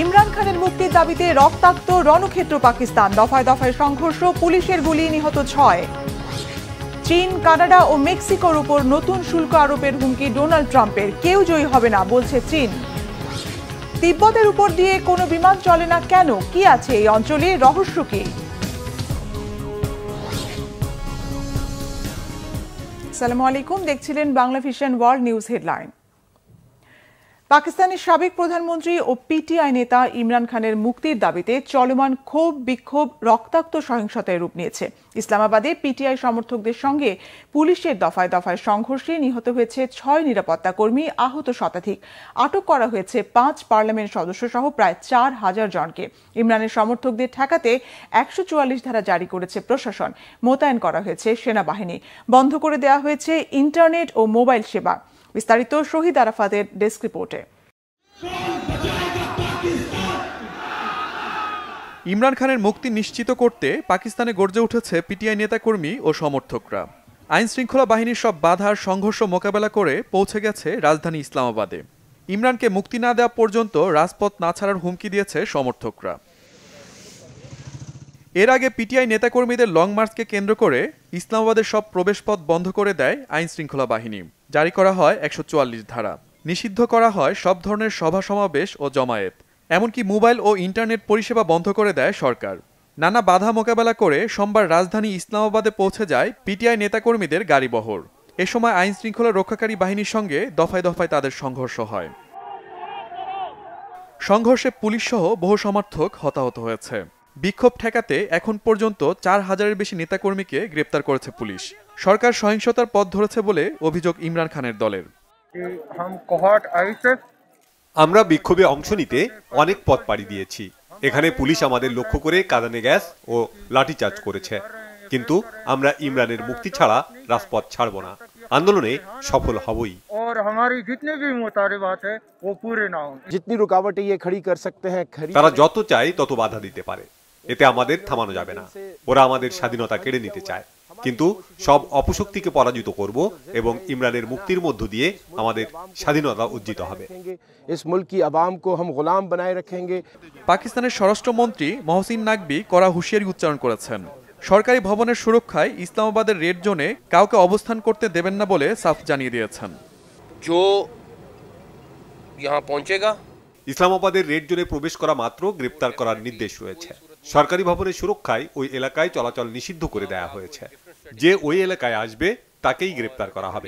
ইমরান খানের মুক্তির দাবিতে রক্তাক্ত রণক্ষেত্র পাকিস্তান, দফায় দফায় সংঘর্ষ, পুলিশের গুলি, নিহত 6। চীন, কানাডা ও মেক্সিকোর উপর নতুন শুল্ক আরোপের হুমকি ডোনাল্ড ট্রাম্পের, কেউ জয়ী হবে না বলছে চীন। তিব্বতের উপর দিয়ে কোনো বিমান চলে না কেন, কি আছে এই অঞ্চলে, রহস্য কি? আসসালামু আলাইকুম, দেখছিলেন Bangla vision world news headline. পাকিস্তানের সাবেক প্রধানমন্ত্রী ও পিটিআই নেতা ইমরান খানের মুক্তির দাবিতে চলমান ক্ষোভ বিক্ষোভ রক্তাক্ত সহিংসতায় রূপ নিয়েছে। ইসলামাবাদে পিটিআই সমর্থকদের সঙ্গে পুলিশের দফায় দফায় সংঘর্ষে নিহত হয়েছে 6 নিরাপত্তা কর্মী, আহত শতাধিক। আটক করা হয়েছে 5 পার্লামেন্ট সদস্য সহ প্রায় 4000 জনকে। ইমরানের সমর্থকদের ঠেকাতে 144 ধারা জারি করেছে প্রশাসন, মোতায়েন করা হয়েছে সেনাবাহিনী, বন্ধ করে দেওয়া হয়েছে ইন্টারনেট ও মোবাইল সেবা। বিস্তারিত শহীদ আরাফাতের ডেস্ক রিপোর্টে। ইমরান খানের মুক্তি নিশ্চিত করতে পাকিস্তানে গর্জে উঠেছে পিটিআই নেতাকর্মী ও সমর্থকরা। আইন শৃঙ্খলা বাহিনীর সব বাধার সংঘর্ষ মোকাবেলা করে পৌঁছে গেছে রাজধানী ইসলামাবাদে। ইমরানকে মুক্তি না দেওয়া পর্যন্ত রাজপথ না ছাড়ার হুমকি দিয়েছে সমর্থকরা। এর আগে পিটিআই নেতাকর্মীদের লং মার্চকে কেন্দ্র করে ইসলামাবাদের সব প্রবেশপথ বন্ধ করে দেয় আইন শৃঙ্খলা বাহিনী। জারি করা হয় 144 ধারা, নিষিদ্ধ করা হয় সব ধরনের সভা সমাবেশ ও জমায়েত, এমনকি মোবাইল ও ইন্টারনেট পরিষেবা বন্ধ করে দেয় সরকার। নানা বাধা মোকাবেলা করে সোমবার রাজধানী ইসলামাবাদে পৌঁছে যায় পিটিআই নেতাকর্মীদের গাড়িবহর। এ সময় আইন শৃঙ্খলা রক্ষাকারী বাহিনীর সঙ্গে দফায় দফায় তাদের সংঘর্ষ হয়। সংঘর্ষে পুলিশসহ বহু সমর্থক হতাহত হয়েছে। বিক্ষোভ ঠেকাতে এখন পর্যন্ত 4000-এর বেশি নেতাকর্মীকে গ্রেপ্তার করেছে পুলিশ। সরকার সহিংসতার পথ ধরেছে বলে অভিযোগ ইমরান খানের দলের। আমরা বিক্ষোভে অংশ নিতে অনেক পথ পাড়ি দিয়েছি। এখানে পুলিশ আমাদের লক্ষ্য করে কাঁদানে গ্যাস ও লাঠিচার্জ করেছে, কিন্তু আমরা ইমরানের মুক্তি ছাড়া রাজপথ ছাড়ব না। আন্দোলনে সফল হবই। তারা যত চায় তত বাধা দিতে পারে, এতে আমাদের থামানো যাবে না। ওরা আমাদের স্বাধীনতা কেড়ে নিতে চায়, কিন্তু সব অপশক্তিকে পরাজিত করব এবং ইমরানের মুক্তির মধ্য দিয়ে আমাদের স্বাধীনতা অর্জিত হবে। পাকিস্তানের স্বরাষ্ট্রমন্ত্রী মহসিন নাকবি কড়া হুঁশিয়ারি উচ্চারণ করেছেন। সরকারি ভবনের সুরক্ষায় ইসলামাবাদের রেড জোনে কাউকে অবস্থান করতে দেবেন না বলে সাফ জানিয়ে দিয়েছেন। ইসলামাবাদের রেড জোনে প্রবেশ করা মাত্র গ্রেপ্তার করার নির্দেশ রয়েছে। সরকারি ভবনের সুরক্ষায় ওই এলাকায় চলাচল নিষিদ্ধ করে দেওয়া হয়েছে। যে ওই এলাকায় আসবে তাকেই গ্রেপ্তার করা হবে।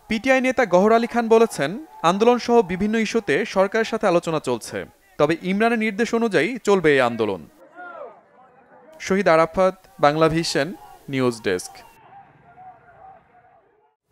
পিটিআই নেতা গহর আলী খান বলেছেন, আন্দোলন সহ বিভিন্ন ইস্যুতে সরকারের সাথে আলোচনা চলছে, তবে ইমরানের নির্দেশ অনুযায়ী চলবে এই আন্দোলন। Shahid Arafat, Bangla Vision News desk.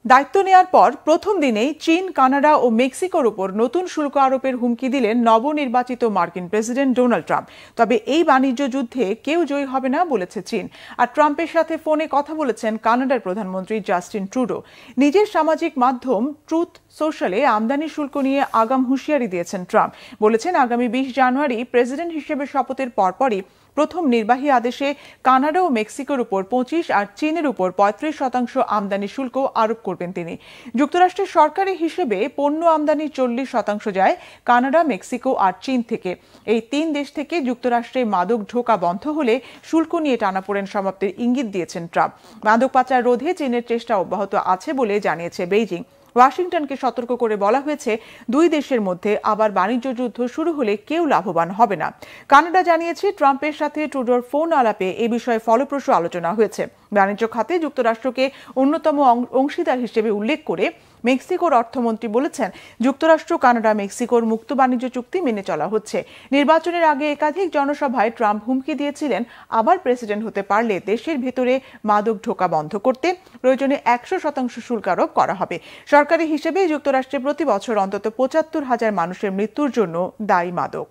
দায়িত্ব নেওয়ার পর প্রথম দিনেই চীন, কানাডা ও মেক্সিকোর উপর নতুন শুল্ক আরোপের হুমকি দিলেন নবনির্বাচিত মার্কিন প্রেসিডেন্ট ডোনাল্ড ট্রাম্প। তবে এই বাণিজ্য যুদ্ধে কেউ জয়ী হবে না বলেছে চীন। আর ট্রাম্পের সাথে ফোনে কথা বলেছেন কানাডার প্রধানমন্ত্রী জাস্টিন ট্রুডো। নিজের সামাজিক মাধ্যম ট্রুথ সোশ্যালে আমদানি শুল্ক নিয়ে আগাম হুঁশিয়ারি দিয়েছেন ট্রাম্প। বলেছেন, আগামী 20 জানুয়ারি প্রেসিডেন্ট হিসেবে শপথের পরপরই প্রথম নির্বাহী আদেশে কানাডা ও মেক্সিকোর উপর 25 আর চীনের উপর 35% আমদানি শুল্ক আরোপ করবেন তিনি। যুক্তরাষ্ট্রের সরকারি হিসেবে পণ্য আমদানি 40% যায় কানাডা, মেক্সিকো আর চীন থেকে। এই 3 দেশ থেকে যুক্তরাষ্ট্রে মাদক ঢোকা বন্ধ হলে শুল্ক নিয়ে টানাপোড়েন সমাপ্তির ইঙ্গিত দিয়েছেন ট্রাম্প। মাদক পাচার রোধে চীনের চেষ্টা অব্যাহত আছে বলে জানিয়েছে বেইজিং। ওয়াশিংটনকে সতর্ক করে বলা হয়েছে, 2 দেশের মধ্যে আবার বাণিজ্য যুদ্ধ শুরু হলে কেউ লাভবান হবে না। কানাডা জানিয়েছে, ট্রাম্পের সাথে ট্রুডোর ফোন আলাপে এ বিষয়ে ফলপ্রসূ আলোচনা হয়েছে। বাণিজ্য খাতে যুক্তরাষ্ট্রকে অন্যতম অংশীদার হিসেবে উল্লেখ করে মেক্সিকোর অর্থমন্ত্রী বলেছেন, যুক্তরাষ্ট্র, কানাডা, মেক্সিকোর মুক্ত বাণিজ্য চুক্তি মেনে চলা হচ্ছে। নির্বাচনের আগে একাধিক জনসভায় ট্রাম্প হুমকি দিয়েছিলেন, আবার প্রেসিডেন্ট হতে পারলে দেশের ভেতরে মাদক ঢোকা বন্ধ করতে প্রয়োজনে 100% শুল্ক আরোপ করা হবে। সরকারি হিসেবে যুক্তরাষ্ট্রে প্রতি বছর অন্তত 75,000 মানুষের মৃত্যুর জন্য দায়ী মাদক।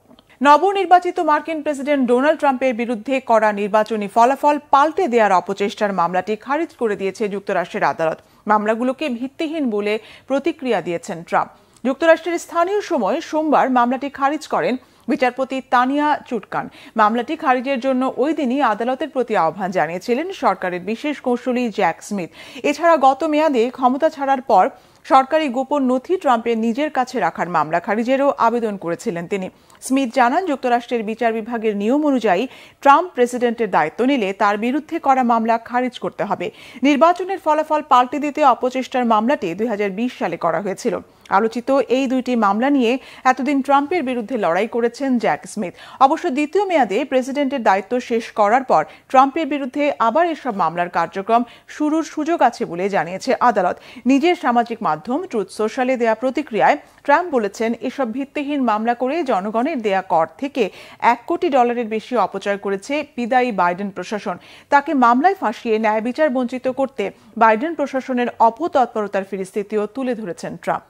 নবনির্বাচিত মার্কিন প্রেসিডেন্ট ডোনাল্ড ট্রাম্পের বিরুদ্ধে করা নির্বাচনী ফলাফল পাল্টে দেওয়ার অপচেষ্টার মামলাটি খারিজ করে দিয়েছে যুক্তরাষ্ট্রের আদালত। মামলাগুলোকে ভিত্তিহীন বলে প্রতিক্রিয়া দিয়েছেন ট্রাম্প। যুক্তরাষ্ট্রের স্থানীয় সময় সোমবার মামলাটি খারিজ করেন বিচারপতি তানিয়া চুটকান। মামলাটি খারিজের জন্য ওই দিনই আদালতের প্রতি আহ্বান জানিয়েছিলেন সরকারের বিশেষ কৌঁসুলি জ্যাক স্মিথ। এছাড়া গত মেয়াদে ক্ষমতা ছাড়ার পর সরকারি গোপন নথি ট্রাম্পের নিজের কাছে রাখার মামলা খারিজেরও আবেদন করেছিলেন তিনি। স্মিথ জানান, যুক্তরাষ্ট্রের বিচার বিভাগের নিয়ম অনুযায়ী ট্রাম্প প্রেসিডেন্টের দায়িত্ব নিলে তার বিরুদ্ধে করা মামলা খারিজ করতে হবে। নির্বাচনের ফলাফল পাল্টে দিতে অপচেষ্টার মামলাটি 2020 সালে করা হয়েছিল। আলোচিত এই দুইটি মামলা নিয়ে এতদিন ট্রাম্পের বিরুদ্ধে লড়াই করেছেন জ্যাক স্মিথ। অবশ্য দ্বিতীয় মেয়াদে প্রেসিডেন্টের দায়িত্ব শেষ করার পর ট্রাম্পের বিরুদ্ধে আবার এসব মামলার কার্যক্রম শুরুর সুযোগ আছে বলে জানিয়েছে আদালত। নিজের সামাজিক মাধ্যম ট্রুথ সোশ্যালে দেয়া প্রতিক্রিয়ায় ট্রাম্প বলেছেন, এসব ভিত্তিহীন মামলা করে জনগণের দেয়া কর থেকে $1 কোটি বেশি অপচয় করেছে বিদায়ী বাইডেন প্রশাসন। তাকে মামলায় ফাঁসিয়ে ন্যায় বিচার বঞ্চিত করতে বাইডেন প্রশাসনের অপতৎপরতার ফিরিস্তিতিও তুলে ধরেছেন ট্রাম্প।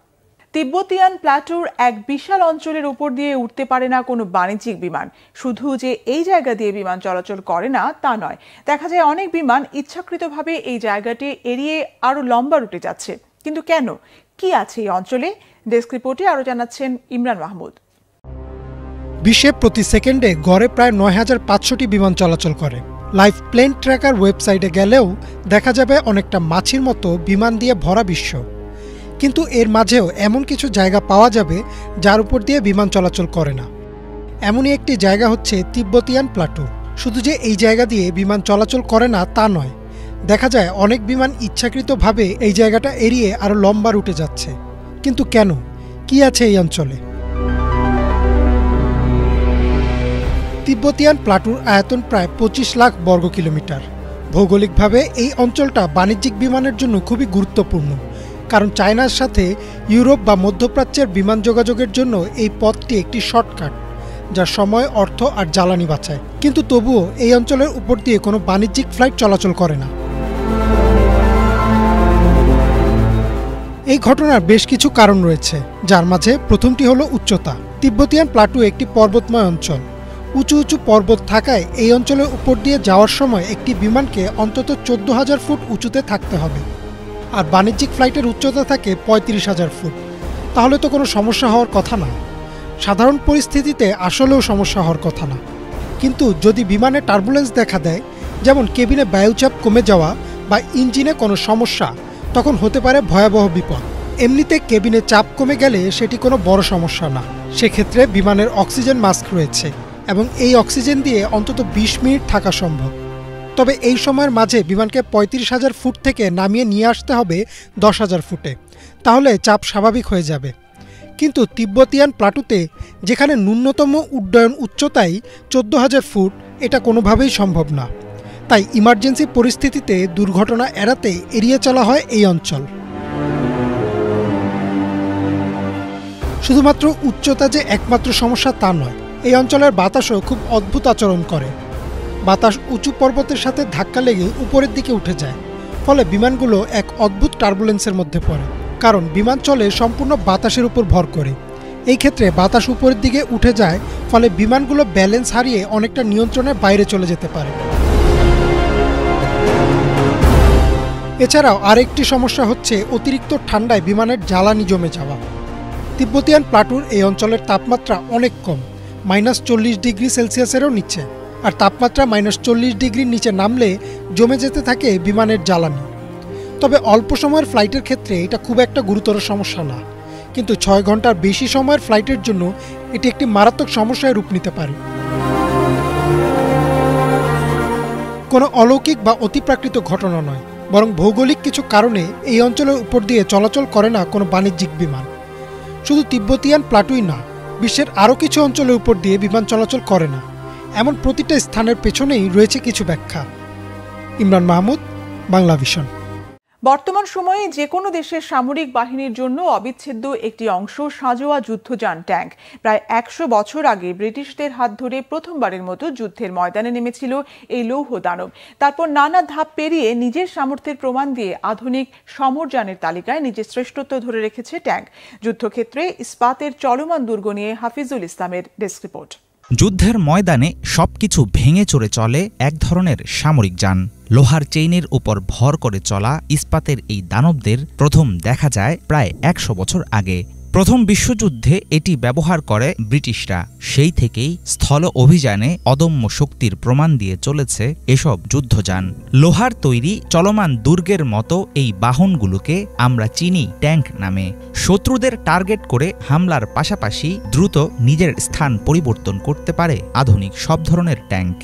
তিব্বতিয়ান প্ল্যাটোর এক বিশাল অঞ্চলের উপর দিয়ে উঠতে পারে না কোনো বাণিজ্যিক বিমান। শুধু যে এই জায়গা দিয়ে বিমান চলাচল করে না তা নয়, দেখা যায় অনেক বিমান ইচ্ছাকৃতভাবে এই জায়গাটি এড়িয়ে আরো লম্বা রুটে যাচ্ছে। কিন্তু কেন, কি আছে এই অঞ্চলে? ডেস্ক রিপোর্টে আরো জানাচ্ছেন ইমরান মাহমুদ। বিশ্বে প্রতি সেকেন্ডে গড়ে প্রায় ৯,৫০০টি বিমান চলাচল করে। লাইভ প্লেন ট্র্যাকার ওয়েবসাইটে গেলেও দেখা যাবে অনেকটা মাছির মতো বিমান দিয়ে ভরা বিশ্ব। কিন্তু এর মাঝেও এমন কিছু জায়গা পাওয়া যাবে যার উপর দিয়ে বিমান চলাচল করে না। এমনই একটি জায়গা হচ্ছে তিব্বতিয়ান প্লাটো। শুধু যে এই জায়গা দিয়ে বিমান চলাচল করে না তা নয়, দেখা যায় অনেক বিমান ইচ্ছাকৃতভাবে এই জায়গাটা এড়িয়ে আরও লম্বা রুটে যাচ্ছে। কিন্তু কেন, কি আছে এই অঞ্চলে? তিব্বতিয়ান প্লাটোর আয়তন প্রায় 25 লাখ বর্গ কিলোমিটার। ভৌগোলিকভাবে এই অঞ্চলটা বাণিজ্যিক বিমানের জন্য খুবই গুরুত্বপূর্ণ, কারণ চায়নার সাথে ইউরোপ বা মধ্যপ্রাচ্যের বিমান যোগাযোগের জন্য এই পথটি একটি শর্টকাট, যা সময়, অর্থ আর জ্বালানি বাঁচায়। কিন্তু তবুও এই অঞ্চলের উপর দিয়ে কোনো বাণিজ্যিক ফ্লাইট চলাচল করে না। এই ঘটনার বেশ কিছু কারণ রয়েছে, যার মাঝে প্রথমটি হলো উচ্চতা। তিব্বতিয়ান প্লাটো একটি পর্বতময় অঞ্চল। উঁচু উঁচু পর্বত থাকায় এই অঞ্চলের উপর দিয়ে যাওয়ার সময় একটি বিমানকে অন্তত 14,000 ফুট উঁচুতে থাকতে হবে, আর বাণিজ্যিক ফ্লাইটের উচ্চতা থাকে 35,000 ফুট। তাহলে তো কোনো সমস্যা হওয়ার কথা না। সাধারণ পরিস্থিতিতে আসলেও সমস্যা হওয়ার কথা না। কিন্তু যদি বিমানে টার্বুলেন্স দেখা দেয়, যেমন কেবিনে বায়ুচাপ কমে যাওয়া বা ইঞ্জিনে কোনো সমস্যা, তখন হতে পারে ভয়াবহ বিপদ। এমনিতে কেবিনে চাপ কমে গেলে সেটি কোনো বড় সমস্যা না। সেক্ষেত্রে বিমানের অক্সিজেন মাস্ক রয়েছে এবং এই অক্সিজেন দিয়ে অন্তত 20 মিনিট থাকা সম্ভব। তবে এই সময়ের মাঝে বিমানকে 35,000 ফুট থেকে নামিয়ে নিয়ে আসতে হবে 10,000 ফুটে, তাহলে চাপ স্বাভাবিক হয়ে যাবে। কিন্তু তিব্বতিয়ান প্লাটোতে, যেখানে ন্যূনতম উড্ডয়ন উচ্চতাই 14,000 ফুট, এটা কোনোভাবেই সম্ভব না। তাই ইমার্জেন্সি পরিস্থিতিতে দুর্ঘটনা এড়াতে এড়িয়ে চলা হয় এই অঞ্চল। শুধুমাত্র উচ্চতা যে একমাত্র সমস্যা তা নয়, এই অঞ্চলের বাতাসও খুব অদ্ভুত আচরণ করে। বাতাস উঁচু পর্বতের সাথে ধাক্কা লেগে উপরের দিকে উঠে যায়, ফলে বিমানগুলো এক অদ্ভুত টার্বুলেন্সের মধ্যে পড়ে। কারণ বিমান চলে সম্পূর্ণ বাতাসের উপর ভর করে। এই ক্ষেত্রে বাতাস উপরের দিকে উঠে যায়, ফলে বিমানগুলো ব্যালেন্স হারিয়ে অনেকটা নিয়ন্ত্রণের বাইরে চলে যেতে পারে। এছাড়াও আরেকটি সমস্যা হচ্ছে অতিরিক্ত ঠান্ডায় বিমানের জ্বালানি জমে যাওয়া। তিব্বতিয়ান প্লাটোর এই অঞ্চলের তাপমাত্রা অনেক কম, -40 ডিগ্রি সেলসিয়াসেরও নিচে। আর তাপমাত্রা -40 ডিগ্রির নিচে নামলে জমে যেতে থাকে বিমানের জ্বালানি। তবে অল্প সময়ের ফ্লাইটের ক্ষেত্রে এটা খুব একটা গুরুতর সমস্যা না, কিন্তু 6 ঘন্টার বেশি সময়ের ফ্লাইটের জন্য এটি একটি মারাত্মক সমস্যায় রূপ নিতে পারে। কোনো অলৌকিক বা অতিপ্রাকৃত ঘটনা নয়, বরং ভৌগোলিক কিছু কারণে এই অঞ্চলের উপর দিয়ে চলাচল করে না কোনো বাণিজ্যিক বিমান। শুধু তিব্বতিয়ান প্লাটোই না, বিশ্বের আরও কিছু অঞ্চলের উপর দিয়ে বিমান চলাচল করে না। এমন প্রতিটা স্থানের পেছনেই রয়েছে কিছু ব্যাখ্যা। ইমরান মাহমুদ, বাংলা ভিশন। বর্তমান সময়ে যে কোনো দেশের সামরিক বাহিনীর জন্য অবিচ্ছেদ্য একটি অংশ সাঁজোয়া যুদ্ধযান ট্যাঙ্ক। প্রায় 100 বছর আগে ব্রিটিশদের হাত ধরে প্রথমবারের মতো যুদ্ধের ময়দানে নেমেছিল এই লৌহ দানব। তারপর নানা ধাপ পেরিয়ে নিজের সামর্থ্যের প্রমাণ দিয়ে আধুনিক সমরযানের তালিকায় নিজের শ্রেষ্ঠত্ব ধরে রেখেছে ট্যাঙ্ক। যুদ্ধক্ষেত্রে ইস্পাতের চলমান দুর্গ নিয়ে হাফিজুল ইসলামের ডেস্ক রিপোর্ট। যুদ্ধের ময়দানে সবকিছু ভেঙে চড়ে চলে এক ধরনের সামরিক যান। লোহার চেইনের উপর ভর করে চলা ইস্পাতের এই দানবদের প্রথম দেখা যায় প্রায় 100 বছর আগে। প্রথম বিশ্বযুদ্ধে এটি ব্যবহার করে ব্রিটিশরা। সেই থেকেই স্থল অভিযানে অদম্য শক্তির প্রমাণ দিয়ে চলেছে এসব যুদ্ধযান। লোহার তৈরি চলমান দুর্গের মতো এই বাহনগুলোকে আমরা চিনি ট্যাঙ্ক নামে। শত্রুদের টার্গেট করে হামলার পাশাপাশি দ্রুত নিজের স্থান পরিবর্তন করতে পারে আধুনিক সব ধরনের ট্যাঙ্ক।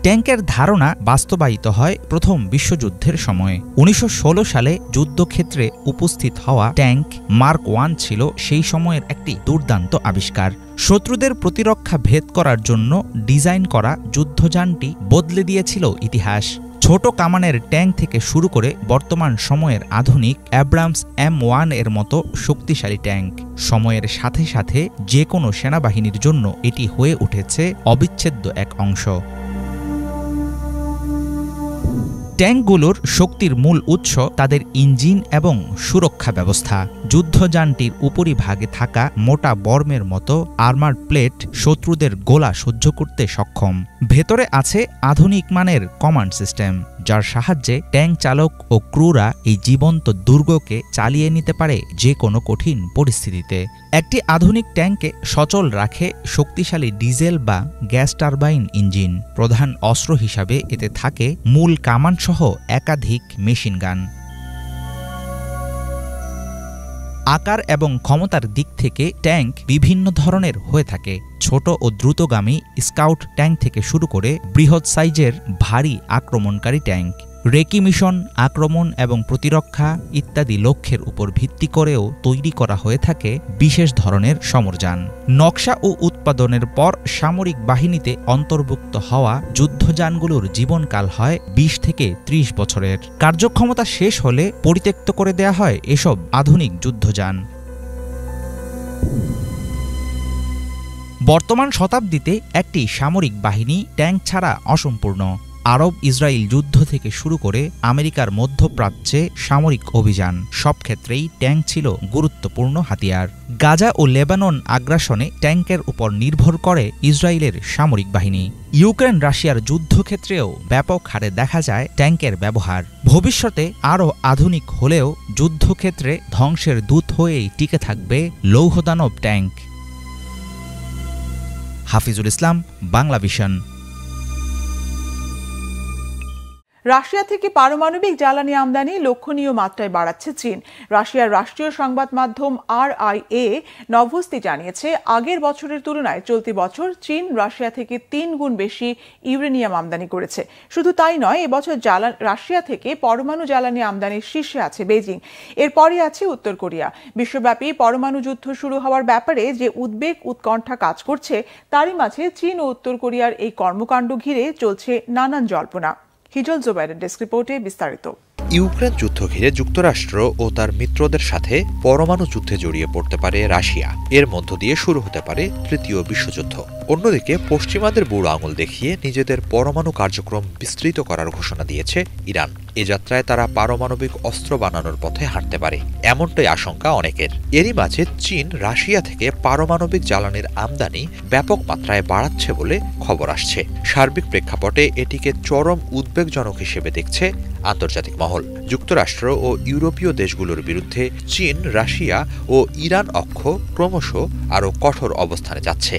ট্যাঙ্কের ধারণা বাস্তবায়িত হয় প্রথম বিশ্বযুদ্ধের সময়ে। ১৯১৬ সালে যুদ্ধক্ষেত্রে উপস্থিত হওয়া ট্যাঙ্ক মার্ক 1 ছিল সেই সময়ের একটি দুর্দান্ত আবিষ্কার। শত্রুদের প্রতিরক্ষা ভেদ করার জন্য ডিজাইন করা যুদ্ধযানটি বদলে দিয়েছিল ইতিহাস। ছোট কামানের ট্যাঙ্ক থেকে শুরু করে বর্তমান সময়ের আধুনিক অ্যাব্রামস M1 এর মতো শক্তিশালী ট্যাঙ্ক। সময়ের সাথে সাথে যে কোনো সেনাবাহিনীর জন্য এটি হয়ে উঠেছে অবিচ্ছেদ্য এক অংশ। ট্যাঙ্কগুলোর শক্তির মূল উৎস তাদের ইঞ্জিন এবং সুরক্ষা ব্যবস্থা। যুদ্ধযানটির উপরিভাগে থাকা মোটা বর্মের মতো আর্মার প্লেট শত্রুদের গোলা সহ্য করতে সক্ষম। ভেতরে আছে আধুনিক মানের কমান্ড সিস্টেম, যার সাহায্যে ট্যাঙ্ক চালক ও ক্রুরা এই জীবন্ত দুর্গকে চালিয়ে নিতে পারে যে কোনো কঠিন পরিস্থিতিতে। একটি আধুনিক ট্যাঙ্কে সচল রাখে শক্তিশালী ডিজেল বা গ্যাস টারবাইন ইঞ্জিন। প্রধান অস্ত্র হিসাবে এতে থাকে মূল কামানসহ একাধিক মেশিন গান। আকার এবং ক্ষমতার দিক থেকে ট্যাঙ্ক বিভিন্ন ধরনের হয়ে থাকে। ছোট ও দ্রুতগামী স্কাউট ট্যাঙ্ক থেকে শুরু করে বৃহৎ সাইজের ভারী আক্রমণকারী ট্যাঙ্ক। রেকি মিশন, আক্রমণ এবং প্রতিরক্ষা ইত্যাদি লক্ষ্যের উপর ভিত্তি করেও তৈরি করা হয়ে থাকে বিশেষ ধরনের সমরযান। নকশা ও উৎপাদনের পর সামরিক বাহিনীতে অন্তর্ভুক্ত হওয়া যুদ্ধযানগুলোর জীবনকাল হয় ২০ থেকে ৩০ বছরের। কার্যক্ষমতা শেষ হলে পরিত্যক্ত করে দেয়া হয় এসব আধুনিক যুদ্ধযান। বর্তমান শতাব্দীতে একটি সামরিক বাহিনী ট্যাঙ্ক ছাড়া অসম্পূর্ণ। আরব ইসরায়েল যুদ্ধ থেকে শুরু করে আমেরিকার মধ্যপ্রাচ্যে সামরিক অভিযান, সব ক্ষেত্রেই ট্যাঙ্ক ছিল গুরুত্বপূর্ণ হাতিয়ার। গাজা ও লেবানন আগ্রাসনে ট্যাঙ্কের উপর নির্ভর করে ইসরায়েলের সামরিক বাহিনী। ইউক্রেন রাশিয়ার যুদ্ধক্ষেত্রেও ব্যাপক হারে দেখা যায় ট্যাঙ্কের ব্যবহার। ভবিষ্যতে আরও আধুনিক হলেও যুদ্ধক্ষেত্রে ধ্বংসের দূত হয়েই টিকে থাকবে লৌহদানব ট্যাঙ্ক। হাফিজুল ইসলাম, বাংলা ভিশন। রাশিয়া থেকে পারমাণবিক জ্বালানি আমদানি লক্ষণীয় মাত্রায় বাড়াচ্ছে চীন। রাশিয়ার রাষ্ট্রীয় সংবাদ মাধ্যম RIA নভোস্তি জানিয়েছে, আগের বছরের তুলনায় চলতি বছর চীন রাশিয়া থেকে ৩ গুণ বেশি ইউরেনিয়াম আমদানি করেছে। শুধু তাই নয়, এবছর রাশিয়া থেকে পরমাণু জ্বালানি আমদানির শীর্ষে আছে বেইজিং, এরপরই আছে উত্তর কোরিয়া। বিশ্বব্যাপী পরমাণু যুদ্ধ শুরু হওয়ার ব্যাপারে যে উদ্বেগ উৎকণ্ঠা কাজ করছে, তারই মাঝে চীন ও উত্তর কোরিয়ার এই কর্মকাণ্ড ঘিরে চলছে নানান জল্পনা। হিজল জোবাইরের ডেস্ক রিপোর্টে বিস্তারিত। ইউক্রেন যুদ্ধ ঘিরে যুক্তরাষ্ট্র ও তার মিত্রদের সাথে পরমাণু যুদ্ধে জড়িয়ে পড়তে পারে রাশিয়া। এর মধ্য দিয়ে শুরু হতে পারে তৃতীয় বিশ্বযুদ্ধ। অন্যদিকে পশ্চিমাদের বুড়ো আঙুল দেখিয়ে নিজেদের পরমাণু কার্যক্রম বিস্তৃত করার ঘোষণা দিয়েছে ইরান। এ যাত্রায় তারা পারমাণবিক অস্ত্র বানানোর পথে হাঁটতে পারে, এমনটাই আশঙ্কা অনেকের। এরই মাঝে চীন রাশিয়া থেকে পারমাণবিক জ্বালানির আমদানি ব্যাপক মাত্রায় বাড়াচ্ছে বলে খবর আসছে। সার্বিক প্রেক্ষাপটে এটিকে চরম উদ্বেগজনক হিসেবে দেখছে আন্তর্জাতিক মহল। যুক্তরাষ্ট্র ও ইউরোপীয় দেশগুলোর বিরুদ্ধে চীন, রাশিয়া ও ইরান অক্ষ ক্রমশ আরও কঠোর অবস্থানে যাচ্ছে।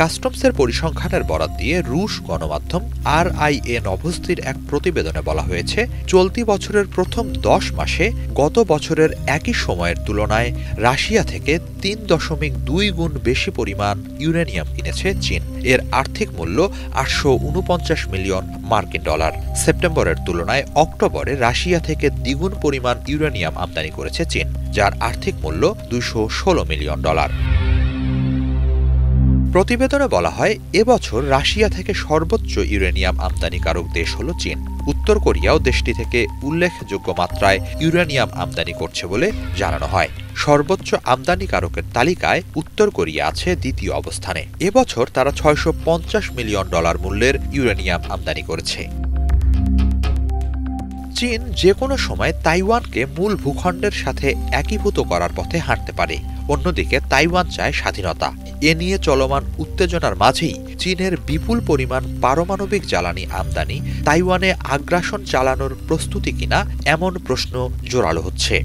কাস্টমসের পরিসংখ্যানের বরাত দিয়ে রুশ গণমাধ্যম RIA নভোস্তির এক প্রতিবেদনে বলা হয়েছে, চলতি বছরের প্রথম ১০ মাসে গত বছরের একই সময়ের তুলনায় রাশিয়া থেকে ৩.২ গুণ বেশি পরিমাণ ইউরেনিয়াম কিনেছে চীন। এর আর্থিক মূল্য ৮৪৯ মিলিয়ন মার্কিন ডলার। সেপ্টেম্বরের তুলনায় অক্টোবরে রাশিয়া থেকে দ্বিগুণ পরিমাণ ইউরেনিয়াম আমদানি করেছে চীন, যার আর্থিক মূল্য ২১৬ মিলিয়ন ডলার। প্রতিবেদনে বলা হয়, এবছর রাশিয়া থেকে সর্বোচ্চ ইউরেনিয়াম আমদানিকারক দেশ হল চীন। উত্তর কোরিয়াও দেশটি থেকে উল্লেখযোগ্য মাত্রায় ইউরেনিয়াম আমদানি করছে বলে জানানো হয়। সর্বোচ্চ আমদানিকারকের তালিকায় উত্তর কোরিয়া আছে দ্বিতীয় অবস্থানে। এবছর তারা ৬৫০ মিলিয়ন ডলার মূল্যের ইউরেনিয়াম আমদানি করেছে। চীন যে কোনো সময় তাইওয়ানকে মূল ভূখণ্ডের সাথে একীভূত করার পথে হাঁটতে পারে। অন্যদিকে তাইওয়ান চায় স্বাধীনতা। এ নিয়ে চলমান উত্তেজনার মাঝেই চীনের বিপুল পরিমাণ পারমাণবিক জ্বালানি আমদানি তাইওয়ানে আগ্রাসন চালানোর প্রস্তুতি কিনা এমন প্রশ্ন জোরালো হচ্ছে।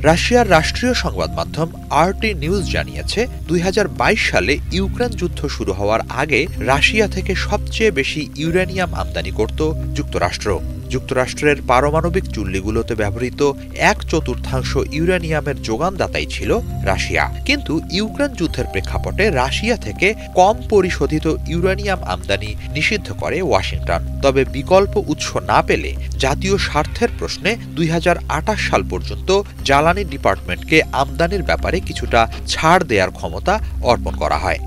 রাশিয়ার রাষ্ট্রীয় সংবাদ মাধ্যম RT নিউজ জানিয়েছে 2022 সালে ইউক্রেন যুদ্ধ শুরু হওয়ার আগে রাশিয়া থেকে সবচেয়ে বেশি ইউরেনিয়াম আমদানি করত যুক্তরাষ্ট্র। যুক্তরাষ্ট্রের পারমাণবিক চুল্লিগুলোতে ব্যবহৃত 1/4 ইউরেনিয়ামের যোগানদাতাই ছিল রাশিয়া। কিন্তু ইউক্রেন যুদ্ধের প্রেক্ষাপটে রাশিয়া থেকে কম পরিশোধিত ইউরেনিয়াম আমদানি নিষিদ্ধ করে ওয়াশিংটন। তবে বিকল্প উৎস না পেলে জাতীয় স্বার্থের প্রশ্নে 2028 সাল পর্যন্ত জ্বালানি ডিপার্টমেন্টকে আমদানির ব্যাপারে কিছুটা ছাড় দেওয়ার ক্ষমতা অর্পণ করা হয়।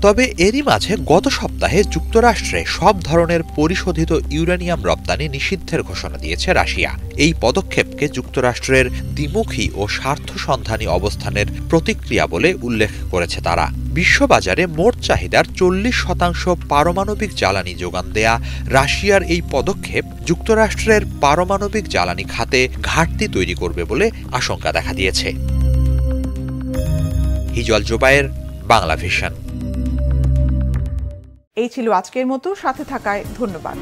তবে এরই মাঝে গত সপ্তাহে যুক্তরাষ্ট্রে সব ধরনের পরিশোধিত ইউরেনিয়াম রপ্তানি নিষিদ্ধের ঘোষণা দিয়েছে রাশিয়া। এই পদক্ষেপকে যুক্তরাষ্ট্রের দ্বিমুখী ও স্বার্থসন্ধানী অবস্থানের প্রতিক্রিয়া বলে উল্লেখ করেছে তারা। বিশ্ববাজারে মোট চাহিদার 40% পারমাণবিক জ্বালানি যোগান দেয়া রাশিয়ার এই পদক্ষেপ যুক্তরাষ্ট্রের পারমাণবিক জ্বালানি খাতে ঘাটতি তৈরি করবে বলে আশঙ্কা দেখা দিয়েছে। হিজল জোবায়ের, বাংলা ভিশন। এই ছিল আজকের মতো, সাথে থাকায় ধন্যবাদ।